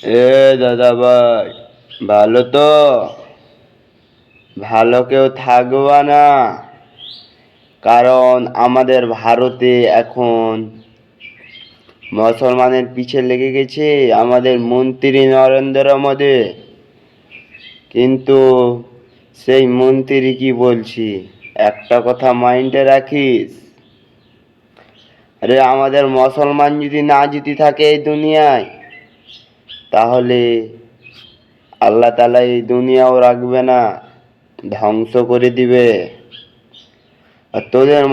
এ দাদা ভাই, ভালো তো? ভালো কেউ থাকবা না, কারণ আমাদের ভারতে এখন মুসলমানের পিছে লেগে গেছে আমাদের মন্ত্রী নরেন্দ্র মোদী। কিন্তু সেই মন্ত্রী কি বলছি, একটা কথা মাইন্ডে রাখিস। আরে আমাদের মুসলমান যদি না জিতে থাকে এই দুনিয়ায়, তাহলে আল্লাহ তাআলা এই দুনিয়াও রাখবে না, ধ্বংস করে দিবে। আর তোদের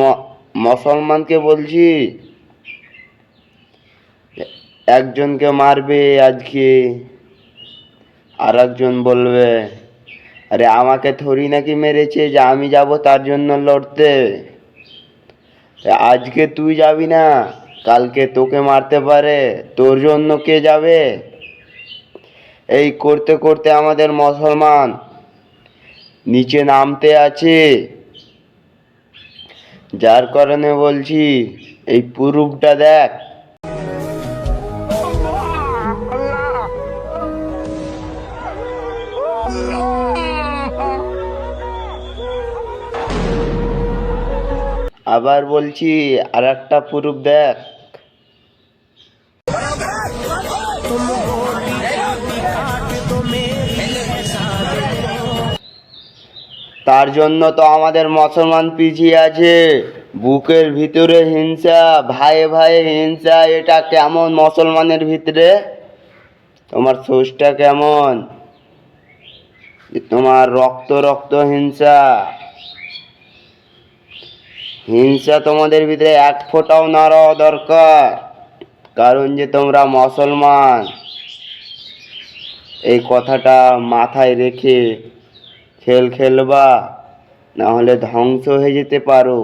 মুসলমানকে বলছি, একজনকে মারবে আজকে, আর একজন বলবে আরে আমাকে থরি নাকি মেরেছে যে আমি যাব তার জন্য লড়তে। আজকে তুই যাবি না, কালকে তোকে মারতে পারে, তোর জন্য কে যাবে? এই করতে করতে আমাদের মুসলমান নিচে নামতে আছে। যার কারণে বলছি, এই প্রুফটা দেখ। আবার বলছি, আর একটা প্রুফ দেখ। তার জন্য তো আমাদের মুসলমান পিছিয়ে আছে। বুকের ভিতরে হিংসা, ভাই ভাই হিংসা, এটা কেমন মুসলমানের ভিতরে? তোমার সোচটা কেমন? তোমার রক্ত রক্ত হিংসা, হিংসা তোমাদের ভিতরে এক ফোঁটাও না রওয়া দরকার, কারণ যে তোমরা মুসলমান। এই কথাটা মাথায় রেখে খেলবা, না হলে ধ্বংস হয়ে যেতে পারো।